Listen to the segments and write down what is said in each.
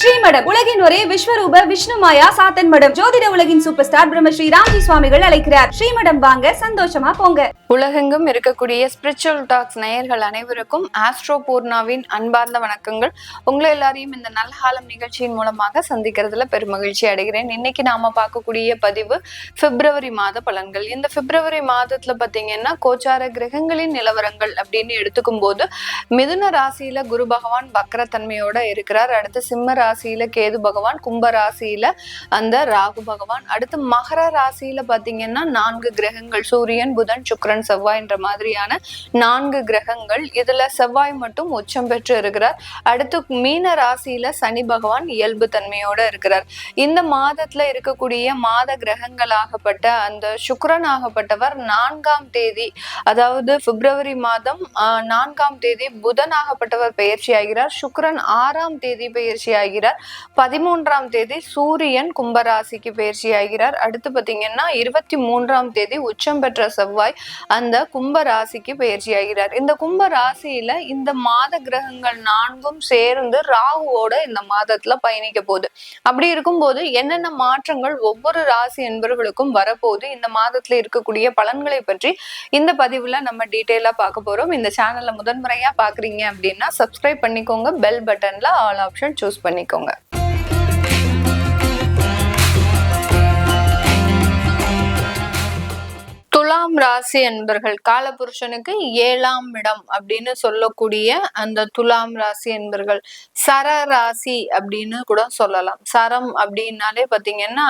ஸ்ரீமடம் உலகின் ஒரே விஸ்வரூப விஷ்ணு மாயா சாத்தன் மடம். ஜோதிட உலகின் சூப்பர் ஸ்டார் பிரம்மஸ்ரீ ராம்ஜி சுவாமிகள் அழைக்கிறார். ஸ்ரீமடம் வாங்க, சந்தோஷமா போங்க. உலகெங்கும் இருக்கக்கூடிய ஸ்பிரிச்சுவல் டாக்ஸ் நேயர்கள் அனைவருக்கும் ஆஸ்ட்ரோ பூர்ணாவின் அன்பார்ந்த வணக்கங்கள். உங்களை எல்லாரையும் இந்த நல்காலம் நிகழ்ச்சியின் மூலமாக சந்திக்கிறதுல பெருமகிழ்ச்சி அடைகிறேன். இன்னைக்கு நாம பார்க்கக்கூடிய பதிவு பிப்ரவரி மாத பலன்கள். இந்த பிப்ரவரி மாதத்துல பாத்தீங்கன்னா கோச்சார கிரகங்களின் நிலவரங்கள் அப்படின்னு எடுத்துக்கும் போது மிதுன ராசியில குரு பகவான் வக்ரத்தன்மையோட இருக்கிறார். அடுத்து சிம்ம ராசியில கேது பகவான், கும்ப ராசியில அந்த ராகு பகவான், அடுத்து மகர ராசியில பாத்தீங்கன்னா 4 கிரகங்கள் சூரியன், புதன், சுக்கிரன், செவ்வாய் என்ற மாதிரியான 4 கிரகங்கள். இதுல செவ்வாய் மட்டும் உச்சம் பெற்று இருக்கிறார். அடுத்து மீன ராசியில சனி பகவான் இயல்பு தன்மையோட இருக்கிறார். இந்த மாதத்துல இருக்கக்கூடிய மாத கிரகங்களாகப்பட்ட அந்த சுக்கிரன் ஆகப்பட்டவர் 4ஆம் தேதி, அதாவது பிப்ரவரி மாதம் 4ஆம் தேதி புதனாகப்பட்டவர் பெயர்ச்சி ஆகிறார். சுக்கிரன் 6ஆம் தேதி பெயர்ச்சி ஆகிறார். 13ஆம் தேதி சூரியன் கும்பராசிக்கு பெயர்ச்சி ஆகிறார். அடுத்து பாத்தீங்கன்னா 23ஆம் தேதி உச்சம் பெற்ற செவ்வாய் அந்த கும்ப ராசிக்கு பெயர்ச்சி ஆகிறார். இந்த கும்ப ராசியில இந்த மாத கிரகங்கள் 4ம் சேர்ந்து ராகுவோட இந்த மாதத்துல பயணிக்க போகுது. அப்படி இருக்கும்போது என்னென்ன மாற்றங்கள் ஒவ்வொரு ராசி என்பவர்களுக்கும் வரப்போகுது, இந்த மாதத்துல இருக்கக்கூடிய பலன்களை பற்றி இந்த பதிவுல நம்ம டீட்டெயிலா பார்க்க போறோம். இந்த சேனல்ல முதன்முறையா பாக்குறீங்க அப்படின்னா சப்ஸ்கிரைப் பண்ணிக்கோங்க, பெல் பட்டன்ல ஆல் ஆப்ஷன் சூஸ் பண்ணிக்கோங்க. துலாம் ராசி என்பர்கள் காலபுருஷனுக்கு 7ஆம் இடம் அப்படின்னு சொல்லக்கூடிய அந்த துலாம் ராசி என்பர்கள் சர ராசி அப்படின்னு கூட சொல்லலாம். சரம் அப்படின்னாலே பாத்தீங்கன்னா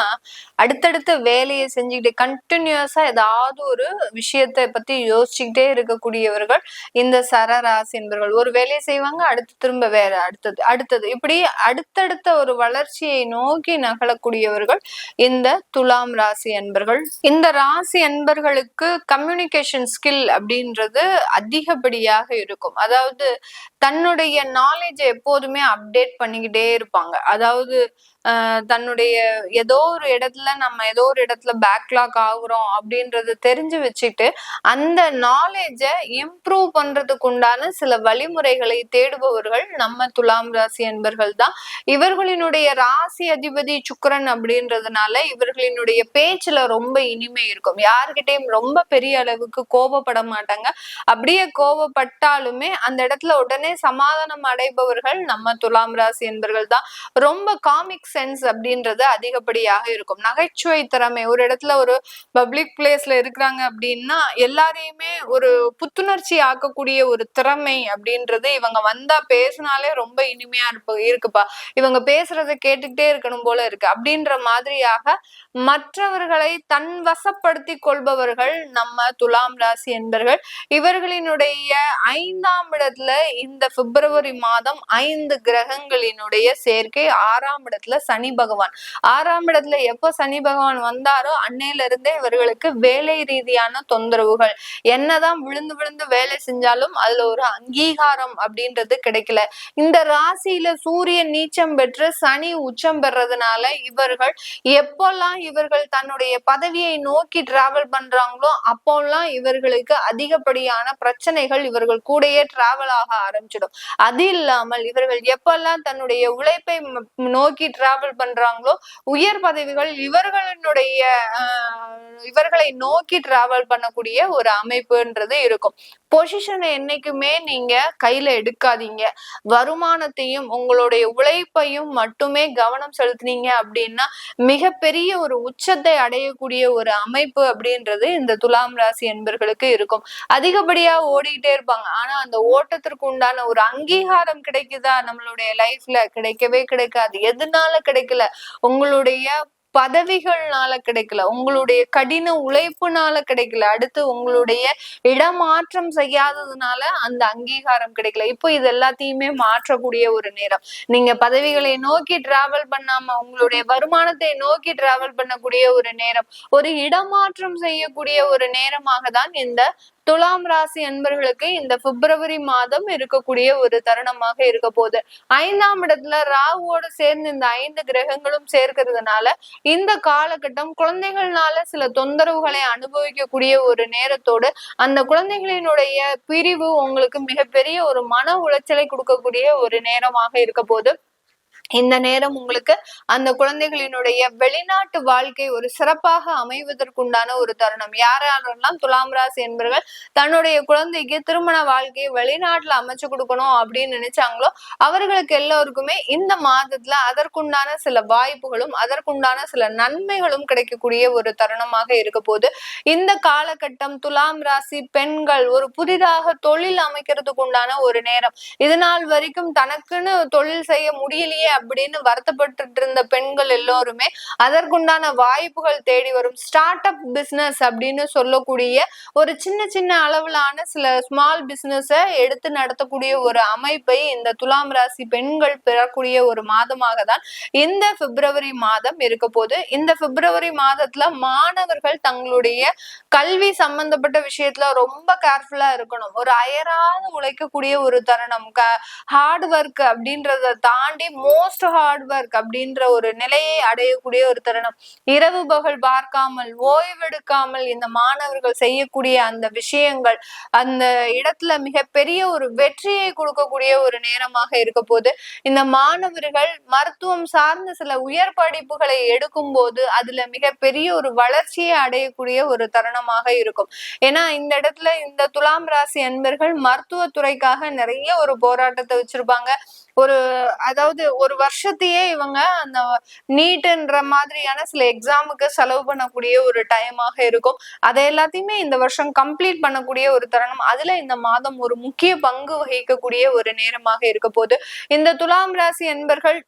அடுத்தடுத்த வேலையை செஞ்சுக்கிட்டே கண்டினியூஸா ஏதாவது ஒரு விஷயத்தை பத்தி யோசிச்சுக்கிட்டே இருக்கக்கூடியவர்கள் இந்த சர ராசி என்பர்கள். ஒரு வேலையை செய்வாங்க, அடுத்து திரும்ப வேற, அடுத்தது இப்படி அடுத்தடுத்த ஒரு வளர்ச்சியை நோக்கி நகலக்கூடியவர்கள் இந்த துலாம் ராசி என்பர்கள். இந்த ராசி என்பர்கள் கம்யூனிகேஷன் ஸ்கில் அப்படின்றது அதிகப்படியாக இருக்கும். அதாவது தன்னுடைய நாலேஜை எப்போதுமே அப்டேட் பண்ணிக்கிட்டே இருப்பாங்க. அதாவது தன்னுடைய ஏதோ ஒரு இடத்துல பேக்லாக் ஆகுறோம் அப்படின்றது தெரிஞ்சு வச்சுட்டு அந்த நாலேஜை இம்ப்ரூவ் பண்றதுக்கு உண்டான சில வழிமுறைகளை தேடுபவர்கள் நம்ம துலாம் ராசி என்பர்கள் தான். இவர்களினுடைய ராசி அதிபதி சுக்கிரன் அப்படின்றதுனால இவர்களினுடைய பேச்சுல ரொம்ப இனிமை இருக்கும். யாருக்கிட்டையும் ரொம்ப பெரிய அளவுக்கு கோபப்பட மாட்டாங்க. அப்படியே கோபப்பட்டாலுமே அந்த இடத்துல உடனே சமாதானம் அடைபவர்கள் நம்ம துலாம் ராசி என்பர்கள் தான். ரொம்ப காமிக் சென்ஸ் அப்படின்றது அதிகப்படியாக இருக்கும். நகைச்சுவை திறமை, ஒரு இடத்துல ஒரு பப்ளிக் பிளேஸ்ல இருக்கிறாங்க அப்படின்னா எல்லாரையுமே ஒரு புத்துணர்ச்சி ஆக்கக்கூடிய ஒரு திறமை அப்படின்றது இவங்க வந்தா பேசினாலே ரொம்ப இனிமையா இருக்குப்பா, இவங்க பேசுறதை கேட்டுக்கிட்டே இருக்கணும் போல இருக்கு அப்படின்ற மாதிரியாக மற்றவர்களை தன் வசப்படுத்தி கொள்பவர்கள் நம்ம துலாம் ராசி என்பர்கள். இவர்களினுடைய 5ஆம் இடத்துல இந்த பிப்ரவரி மாதம் 5 கிரகங்களினுடைய சேர்க்கை. 6ஆம் இடத்துல சனி பகவான். 6ஆம் இடத்துல எப்போ சனி பகவான் வந்தாரோ அன்னையில இருந்தே இவர்களுக்கு வேலை ரீதியான தொந்தரவுகள், என்னதான் விழுந்து விழுந்து வேலை செஞ்சாலும் அதுல ஒரு அங்கீகாரம் அப்படின்றது கிடைக்கல. இந்த ராசியில சூரியன் நீச்சம் பெற்று சனி உச்சம் பெறதுனால இவர்கள் எப்போல்லாம் இவர்கள் தன்னுடைய பதவியை நோக்கி டிராவல் பண்றாங்களோ அப்போல்லாம் இவர்களுக்கு அதிகப்படியான பிரச்சனைகள் இவர்கள் கூடயே டிராவல் ஆக ஆரம்பிச்சிடும். அது இல்லாமல் இவர்கள் எப்பெல்லாம் தன்னுடைய உழைப்பை நோக்கி டிராவல் பண்றாங்களோ உயர் பதவிகள் இவர்களை நோக்கி டிராவல் பண்ணக்கூடிய ஒரு அமைப்புன்றது இருக்கும். பொசிஷனை என்னைக்குமே நீங்க கையில எடுக்காதீங்க. வருமானத்தையும் உங்களுடைய உழைப்பையும் மட்டுமே கவனம் செலுத்தினீங்க அப்படின்னா மிகப்பெரிய ஒரு உச்சத்தை அடையக்கூடிய ஒரு அமைப்பு அப்படின்றது இந்த துலாம் ராசி என்பர்களுக்கு இருக்கும். அதிகப்படியா ஓடிக்கிட்டே இருப்பாங்க. ஆனா அந்த ஓட்டத்திற்கு உண்டான ஒரு அங்கீகாரம் கிடைக்குதா நம்மளுடைய லைஃப்ல? கிடைக்கவே கிடைக்காது. எதனால கிடைக்கல? உங்களுடைய பதவிகள்னால கிடைக்கல, உங்களுடைய கடின உழைப்புனால கிடைக்கல, அடுத்து உங்களுடைய இடமாற்றம் செய்யாததுனால அந்த அங்கீகாரம் கிடைக்கல. இப்போ இது எல்லாத்தையுமே மாற்றக்கூடிய ஒரு நேரம். நீங்க பதவிகளை நோக்கி டிராவல் பண்ணாம உங்களுடைய வருமானத்தை நோக்கி டிராவல் பண்ணக்கூடிய ஒரு நேரம், ஒரு இடமாற்றம் செய்யக்கூடிய ஒரு நேரமாக தான் இந்த துலாம் ராசி என்பர்களுக்கு இந்த பிப்ரவரி மாதம் இருக்கக்கூடிய ஒரு தருணமாக இருக்க போகுது. 5ஆம் இடத்துல ராகுவோடு சேர்ந்து இந்த 5 கிரகங்களும் சேர்க்கிறதுனால இந்த காலகட்டம் குழந்தைகள்னால சில தொந்தரவுகளை அனுபவிக்கக்கூடிய ஒரு நேரத்தோடு அந்த குழந்தைகளினுடைய பிரிவு உங்களுக்கு மிகப்பெரிய ஒரு மன உளைச்சலை கொடுக்கக்கூடிய ஒரு நேரமாக இருக்க போது. இந்த நேரம் உங்களுக்கு அந்த குழந்தைகளினுடைய வெளிநாட்டு வாழ்க்கை ஒரு சிறப்பாக அமைவதற்குண்டான ஒரு தருணம். யாரெல்லாம் துலாம் ராசி என்பவர்கள் தன்னுடைய குழந்தைக்கு திருமண வாழ்க்கையை வெளிநாட்டுல அமைச்சு கொடுக்கணும் அப்படின்னு நினைச்சாங்களோ அவர்களுக்கு எல்லோருக்குமே இந்த மாதத்துல அதற்குண்டான சில வாய்ப்புகளும் அதற்குண்டான சில நன்மைகளும் கிடைக்கக்கூடிய ஒரு தருணமாக இருக்க போது. இந்த காலகட்டம் துலாம் ராசி பெண்கள் ஒரு புதிதாக தொழில் அமைக்கிறதுக்கு உண்டான ஒரு நேரம். இது நாள் வரைக்கும் தனக்குன்னு தொழில் செய்ய முடியலையே அப்படின்னு வருத்தப்பட்டு இருந்த பெண்கள் எல்லோருமே அதற்குண்டான வாய்ப்புகள் தேடி வரும். ஸ்டார்ட் அப் பிசினஸ் அப்படின்னு சொல்லக்கூடிய ஒரு சின்ன சின்ன அளவிலான சில ஸ்மால் பிசினஸ எடுத்து நடத்தக்கூடிய ஒரு அமைப்பை இந்த துலாம் ராசி பெண்கள் பெறக்கூடிய ஒரு மாதமாக தான் இந்த பிப்ரவரி மாதம் இருக்க போது. இந்த பிப்ரவரி மாதத்துல மாணவர்கள் தங்களுடைய கல்வி சம்பந்தப்பட்ட விஷயத்துல ரொம்ப கேர்ஃபுல்லா இருக்கணும். ஒரு அயராது உழைக்கக்கூடிய ஒரு தருணம். ஹார்ட் ஒர்க் அப்படின்றத தாண்டி மோஸ்ட் ஹார்ட் ஒர்க் அப்படின்ற ஒரு நிலையை அடையக்கூடிய ஒரு தருணம். இரவு பகல் பார்க்காமல் ஓய்வெடுக்காமல் இந்த மாணவர்கள் செய்யக்கூடிய அந்த விஷயங்கள் அந்த இடத்துல மிகப்பெரிய ஒரு வெற்றியை கொடுக்கக்கூடிய ஒரு நேரமாக இருக்க போது. இந்த மாணவர்கள் மருத்துவம் சார்ந்த சில உயர் படிப்புகளை எடுக்கும் போது அதுல மிகப்பெரிய ஒரு வளர்ச்சியை அடையக்கூடிய ஒரு தருணமாக இருக்கும். ஏன்னா இந்த இடத்துல இந்த துலாம் ராசி அன்பர்கள் மருத்துவத்துறைக்காக நிறைய ஒரு போராட்டத்தை வச்சிருப்பாங்க. அதாவது ஒரு வருஷத்தையே இவங்க அந்த நீட்ன்ற மாதிரியான சில எக்ஸாமுக்கு செலவு பண்ணக்கூடிய ஒரு டைமாக இருக்கும். அதை எல்லாத்தையுமே இந்த வருஷம் கம்ப்ளீட் பண்ணக்கூடிய ஒரு தருணம். அதுல இந்த மாதம் ஒரு முக்கிய பங்கு வகிக்கக்கூடிய ஒரு நேரமாக இருக்க போது. இந்த துலாம் ராசி என்பர்கள்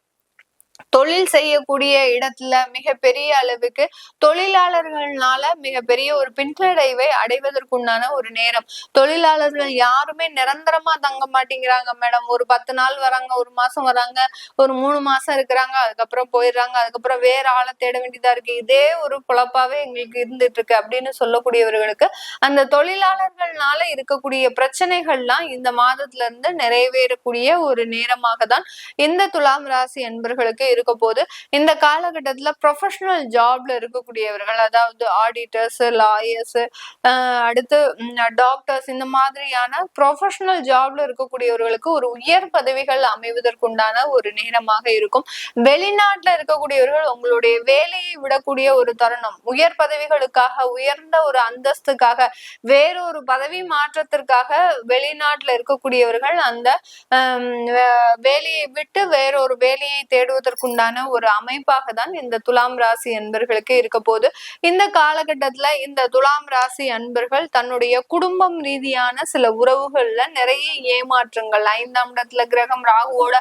தொழில் செய்யக்கூடிய இடத்துல மிகப்பெரிய அளவுக்கு தொழிலாளர்கள்னால மிகப்பெரிய ஒரு பின்னடைவை அடைவதற்குண்டான ஒரு நேரம். தொழிலாளர்கள் யாருமே நிரந்தரமா தங்க மாட்டேங்கிறாங்க மேடம். ஒரு 10 நாள் வராங்க, ஒரு மாசம் வராங்க, ஒரு 3 மாசம் இருக்கிறாங்க, அதுக்கப்புறம் போயிடுறாங்க, அதுக்கப்புறம் வேற ஆளை தேட வேண்டியதா இருக்கு. இதே ஒரு குழப்பாவே எங்களுக்கு இருந்துட்டு இருக்கு அப்படின்னு சொல்லக்கூடியவர்களுக்கு அந்த தொழிலாளர்கள்னால இருக்கக்கூடிய பிரச்சனைகள்லாம் இந்த மாதத்துல இருந்து நிறைவேறக்கூடிய ஒரு நேரமாக தான் இந்த துலாம் ராசி என்பர்களுக்கு இருக்க போது. இந்த காலகட்டத்துல ப்ரொஃபஷனல் ஜாப்ல இருக்கக்கூடியவர்கள், அதாவது ஆடிட்டர்ஸ், லாயர்ஸ், அடுத்து டாக்டர்ஸ், இந்த மாதிரியான ப்ரொஃபஷனல் ஜாப்ல இருக்கக்கூடியவர்களுக்கு ஒரு உயர் பதவிகள் அமைவதற்குண்டான ஒரு நேரமாக இருக்கும். வெளிநாட்டுல இருக்கக்கூடியவர்கள் உங்களுடைய வேலையை விடக்கூடிய ஒரு தருணம். உயர் பதவிகளுக்காக, உயர்ந்த ஒரு அந்தஸ்துக்காக, வேறொரு பதவி மாற்றத்திற்காக வெளிநாட்டுல இருக்கக்கூடியவர்கள் அந்த வேலையை விட்டு வேறொரு வேலையை தேடுவதற்குண்டான ஒரு அமைப்பாக தான் இந்த துலாம் ராசி அன்பர்களுக்கு இருக்க போது. இந்த காலகட்டத்துல இந்த துலாம் ராசி அன்பர்கள் தன்னுடைய குடும்பம் ரீதியான சில உறவுகள்ல நிறைய ஏமாற்றங்கள். 5ஆம் இடத்துல கிரகம் ராகுவோட,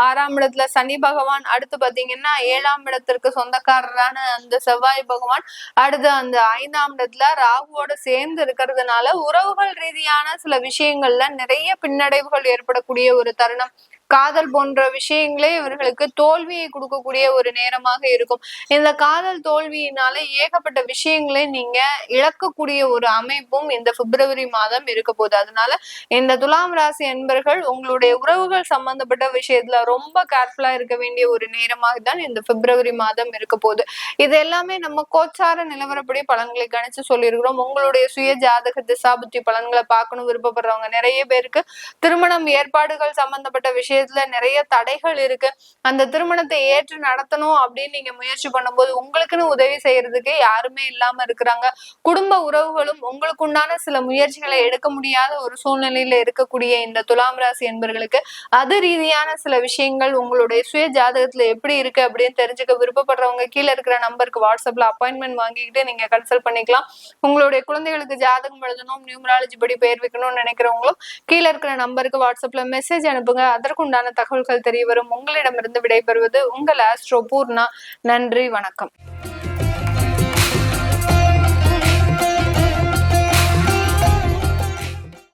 6ஆம் இடத்துல சனி பகவான், அடுத்து பாத்தீங்கன்னா 7ஆம் இடத்திற்கு சொந்தக்காரரான அந்த செவ்வாய் பகவான், அடுத்து அந்த 5ஆம் இடத்துல ராகுவோட சேர்ந்து இருக்கிறதுனால உறவுகள் ரீதியான சில விஷயங்கள்ல நிறைய பின்னடைவுகள் ஏற்படக்கூடிய ஒரு தருணம். காதல் போன்ற விஷயங்களே இவர்களுக்கு தோல்வியை கொடுக்கக்கூடிய ஒரு நேரமாக இருக்கும். இந்த காதல் தோல்வியினால ஏகப்பட்ட விஷயங்களை நீங்க இழக்கக்கூடிய ஒரு அமைப்பும் இந்த பிப்ரவரி மாதம் இருக்க போகுது. அதனால இந்த துலாம் ராசி என்பர்கள் உங்களுடைய உறவுகள் சம்பந்தப்பட்ட விஷயத்துல ரொம்ப கேர்ஃபுல்லா இருக்க வேண்டிய ஒரு நேரமாக தான் இந்த பிப்ரவரி மாதம் இருக்க போகுது. இது எல்லாமே நம்ம கோச்சார நிலவரப்படி பலன்களை கணிச்சு சொல்லியிருக்கிறோம். உங்களுடைய சுய ஜாதக திசாபுத்தி பலன்களை பார்க்கணும் விருப்பப்படுறவங்க நிறைய பேருக்கு திருமணம் ஏற்பாடுகள் சம்பந்தப்பட்ட விஷயத்துல நிறைய தடைகள் இருக்கு. அந்த திருமணத்தை ஏற்று நடத்தணும் அப்படின்னு நீங்க முயற்சி பண்ணும்போது உங்களுக்குன்னு உதவி செய்யறதுக்கு யாருமே இல்லாம இருக்கிறாங்க. குடும்ப உறவுகளும் உங்களுக்கு உண்டான சில முயற்சிகளை எடுக்க முடியாத ஒரு சூழ்நிலையில இருக்கக்கூடிய இந்த துலாம் ராசி என்பவர்களுக்கு அது ரீதியான சில விஷயங்கள் உங்களுடைய சுய ஜாதகத்துல எப்படி இருக்கு அப்படின்னு தெரிஞ்சுக்க விருப்பப்படுறவங்க கீழே இருக்கிற நம்பருக்கு வாட்ஸ்அப்ல அப்பாயின்மெண்ட் வாங்கிக்கிட்டு நீங்க கன்சல்ட் பண்ணிக்கலாம். உங்களுடைய குழந்தைகளுக்கு ஜாதகம் எழுதணும், நியூமராலஜி படி பெயர் வைக்கணும்னு நினைக்கிறவங்களும் கீழே இருக்கிற நம்பருக்கு வாட்ஸ்அப்ல மெசேஜ் அனுப்புங்க. அதற்குண்டான தகவல்கள் தெரிய வரும். உங்களிடமிருந்து விடைபெறுவது உங்கள் ஆஸ்ட்ரோ பூர்ணா. நன்றி, வணக்கம்.